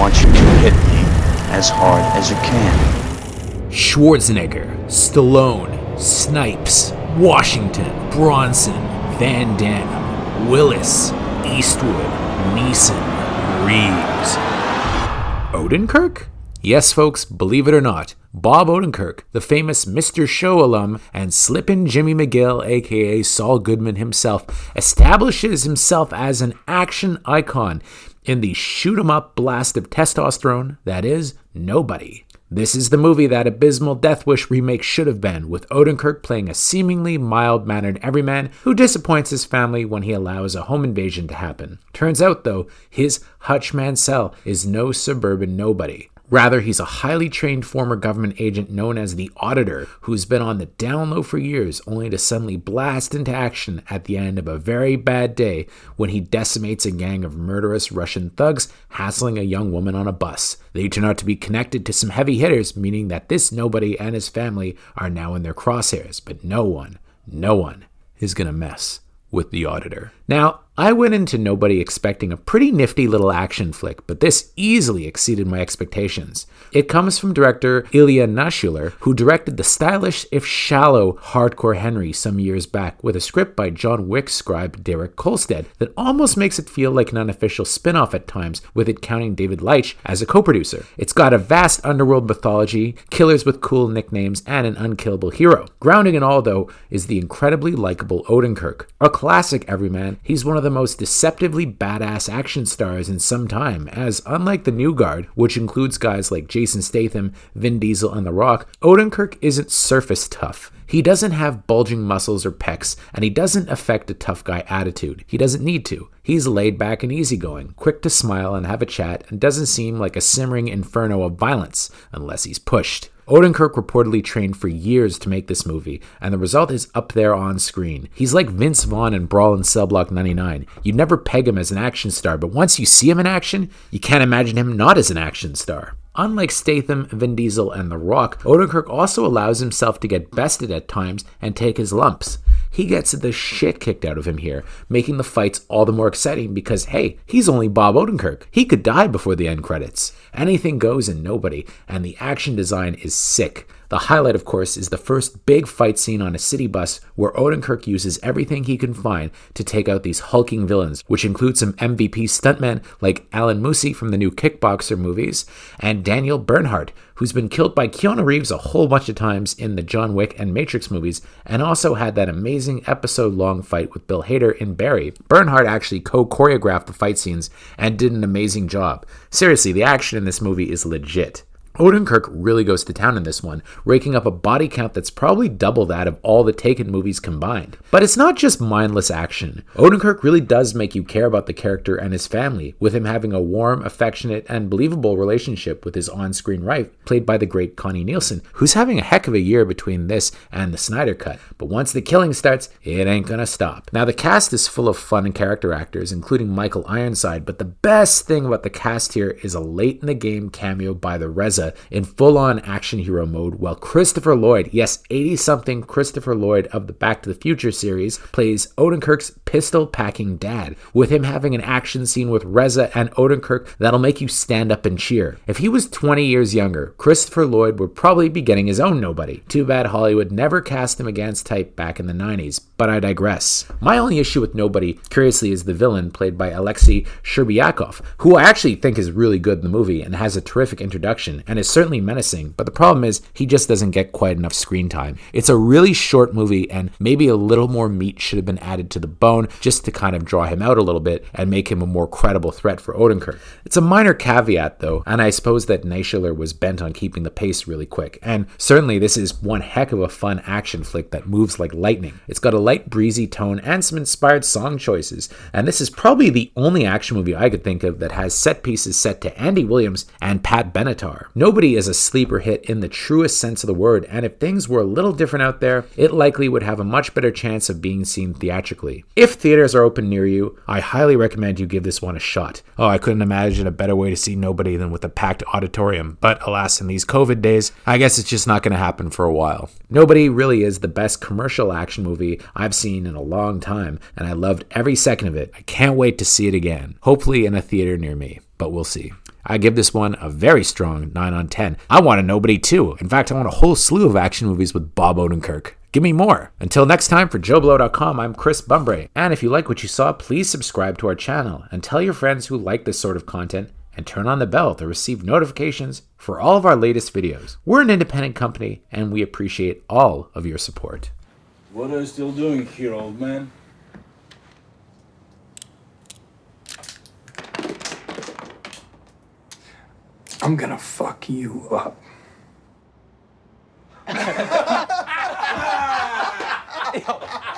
want you to hit me as hard as you can. Schwarzenegger, Stallone, Snipes, Washington, Bronson, Van Damme, Willis, Eastwood, Neeson, Reeves. Odenkirk? Yes, folks, believe it or not, Bob Odenkirk, the famous Mr. Show alum and Slippin Jimmy McGill, aka Saul Goodman himself, establishes himself as an action icon in the shoot-'em-up blast of testosterone that is Nobody. This is the movie that abysmal Death Wish remake should have been, with Odenkirk playing a seemingly mild-mannered everyman who disappoints his family when he allows a home invasion to happen. Turns out, though, his Hutch Mansell is no suburban nobody. Rather, he's a highly trained former government agent known as the Auditor, who's been on the down low for years, only to suddenly blast into action at the end of a very bad day when he decimates a gang of murderous Russian thugs hassling a young woman on a bus. They turn out to be connected to some heavy hitters, meaning that this nobody and his family are now in their crosshairs, but no one is gonna mess with the Auditor. Now, I went into Nobody expecting a pretty nifty little action flick, but this easily exceeded my expectations. It comes from director Ilya Naishuller, who directed the stylish, if shallow, Hardcore Henry some years back with a script by John Wick scribe Derek Kolstad that almost makes it feel like an unofficial spin-off at times, with it counting David Leitch as a co-producer. It's got a vast underworld mythology, killers with cool nicknames, and an unkillable hero. Grounding it all, though, is the incredibly likable Odenkirk. A classic everyman, he's one of the most deceptively badass action stars in some time, as unlike the new guard, which includes guys like Jason Statham, Vin Diesel, and The Rock, Odenkirk isn't surface tough. He doesn't have bulging muscles or pecs, and he doesn't affect a tough guy attitude. He doesn't need to. He's laid back and easygoing, quick to smile and have a chat, and doesn't seem like a simmering inferno of violence, unless he's pushed. Odenkirk reportedly trained for years to make this movie, and the result is up there on screen. He's like Vince Vaughn in Brawl in Cell Block 99. You'd never peg him as an action star, but once you see him in action, you can't imagine him not as an action star. Unlike Statham, Vin Diesel, and The Rock, Odenkirk also allows himself to get bested at times and take his lumps. He gets the shit kicked out of him here, making the fights all the more exciting because, hey, he's only Bob Odenkirk. He could die before the end credits. Anything goes in Nobody, and the action design is sick. The highlight, of course, is the first big fight scene on a city bus where Odenkirk uses everything he can find to take out these hulking villains, which include some MVP stuntmen like Alan Moosey from the new Kickboxer movies, and Daniel Bernhardt, who's been killed by Keanu Reeves a whole bunch of times in the John Wick and Matrix movies, and also had that amazing episode-long fight with Bill Hader in Barry. Bernhardt actually co-choreographed the fight scenes and did an amazing job. Seriously, the action in this movie is legit. Odenkirk really goes to town in this one, raking up a body count that's probably double that of all the Taken movies combined. But it's not just mindless action. Odenkirk really does make you care about the character and his family, with him having a warm, affectionate, and believable relationship with his on-screen wife, played by the great Connie Nielsen, who's having a heck of a year between this and the Snyder Cut. But once the killing starts, it ain't gonna stop. Now, the cast is full of fun and character actors, including Michael Ironside, but the best thing about the cast here is a late-in-the-game cameo by the Reza in full-on action hero mode, while Christopher Lloyd, yes, 80-something Christopher Lloyd of the Back to the Future series, plays Odenkirk's pistol-packing dad, with him having an action scene with Reza and Odenkirk that'll make you stand up and cheer. If he was 20 years younger, Christopher Lloyd would probably be getting his own Nobody. Too bad Hollywood never cast him against type back in the 90s, but I digress. My only issue with Nobody, curiously, is the villain, played by Alexei Shcherbakov, who I actually think is really good in the movie and has a terrific introduction, and is certainly menacing, but the problem is he just doesn't get quite enough screen time. It's a really short movie, and maybe a little more meat should have been added to the bone just to kind of draw him out a little bit and make him a more credible threat for Odenkirk. It's a minor caveat, though, and I suppose that Naishuller was bent on keeping the pace really quick, and certainly this is one heck of a fun action flick that moves like lightning. It's got a light breezy tone and some inspired song choices, and this is probably the only action movie I could think of that has set pieces set to Andy Williams and Pat Benatar. Nobody is a sleeper hit in the truest sense of the word, and if things were a little different out there, it likely would have a much better chance of being seen theatrically. If theaters are open near you, I highly recommend you give this one a shot. Oh, I couldn't imagine a better way to see Nobody than with a packed auditorium, but alas, in these COVID days, I guess it's just not going to happen for a while. Nobody really is the best commercial action movie I've seen in a long time, and I loved every second of it. I can't wait to see it again, hopefully in a theater near me, but we'll see. I give this one a very strong 9 on 10. I want a Nobody too. In fact, I want a whole slew of action movies with Bob Odenkirk. Give me more. Until next time, for JoBlo.com, I'm Chris Bumbray. And if you like what you saw, please subscribe to our channel and tell your friends who like this sort of content, and turn on the bell to receive notifications for all of our latest videos. We're an independent company, and we appreciate all of your support. What are you still doing here, old man? I'm gonna fuck you up.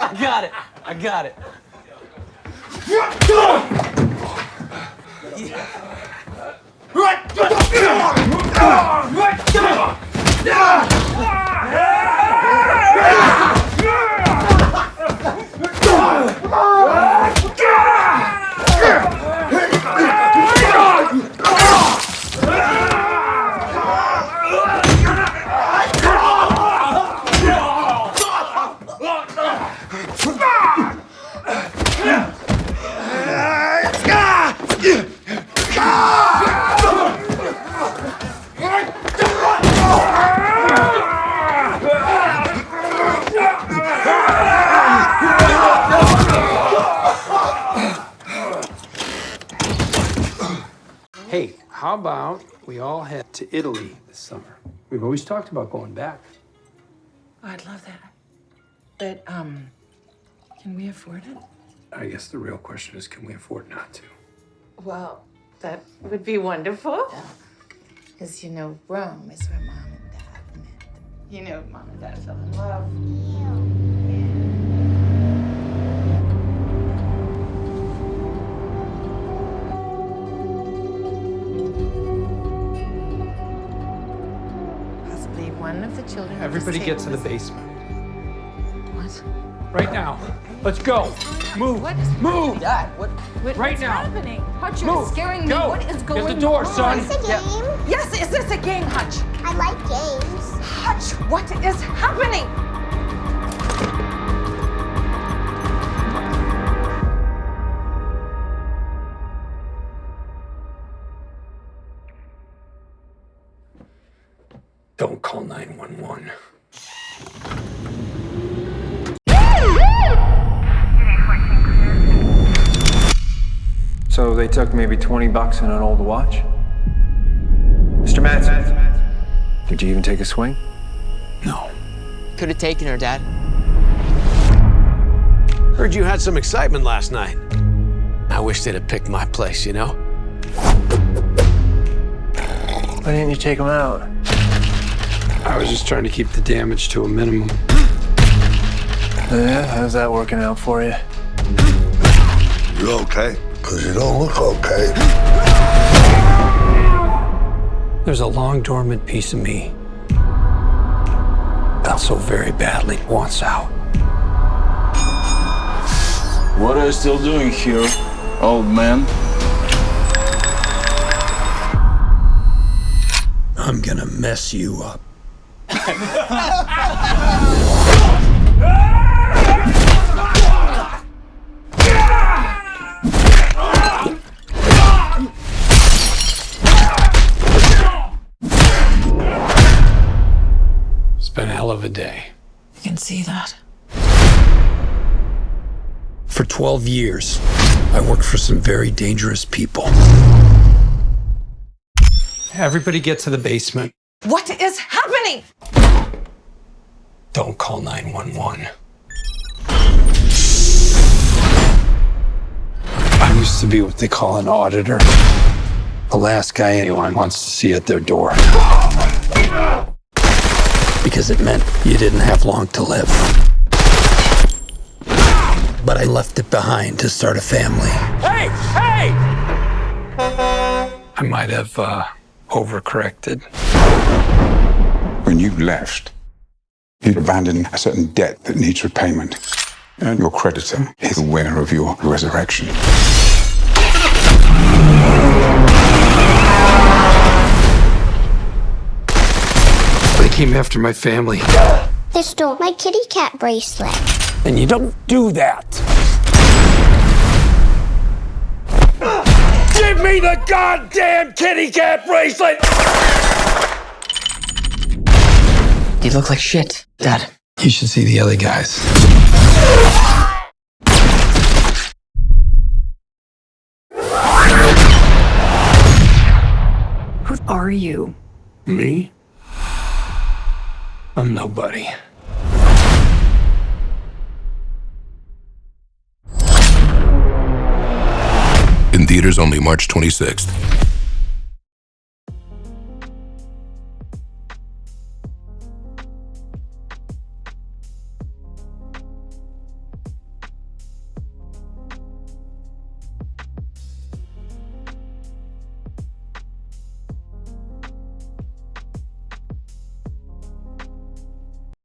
I got it. I got it. Hey, how about we all head to Italy this summer? We've always talked about going back. Oh, I'd love that. But, can we afford it? I guess the real question is, can we afford not to? Well, that would be wonderful. Because, you know, Rome is where Mom and Dad met. You know, Mom and Dad fell in love. Possibly one of the children. Everybody get to the basement. What? Right now. Let's go. Move. What is Move. Dad, what? What's Right now. happening? Hutch, Move. you're scaring me. Go. What is going on? Get the door, son. It's a game. Yes, is this a game, Hutch? I like games. Hutch, what is happening? Don't call 911. So they took maybe 20 bucks and an old watch? Mr. Manson, did you even take a swing? No. Could have taken her, Dad. Heard you had some excitement last night. I wish they'd have picked my place, you know? Why didn't you take him out? I was just trying to keep the damage to a minimum. Yeah, how's that working out for you? You okay? Because you don't look okay. There's a long dormant piece of me that so very badly wants out. What are you still doing here, old man? I'm gonna mess you up. It's been a hell of a day. You can see that. For 12 years, I worked for some very dangerous people. Everybody get to the basement. What is happening? Don't call 911. I used to be what they call an auditor. The last guy anyone wants to see at their door. Because it meant you didn't have long to live. But I left it behind to start a family. Hey! Hey! I might have, overcorrected. When you left, you abandoned a certain debt that needs repayment. And your creditor is aware of your resurrection. They came after my family. They stole my kitty cat bracelet. And you don't do that. Keep me the goddamn kitty cat bracelet! You look like shit, Dad. You should see the other guys. Who are you? Me? I'm nobody. In theaters only March 26th.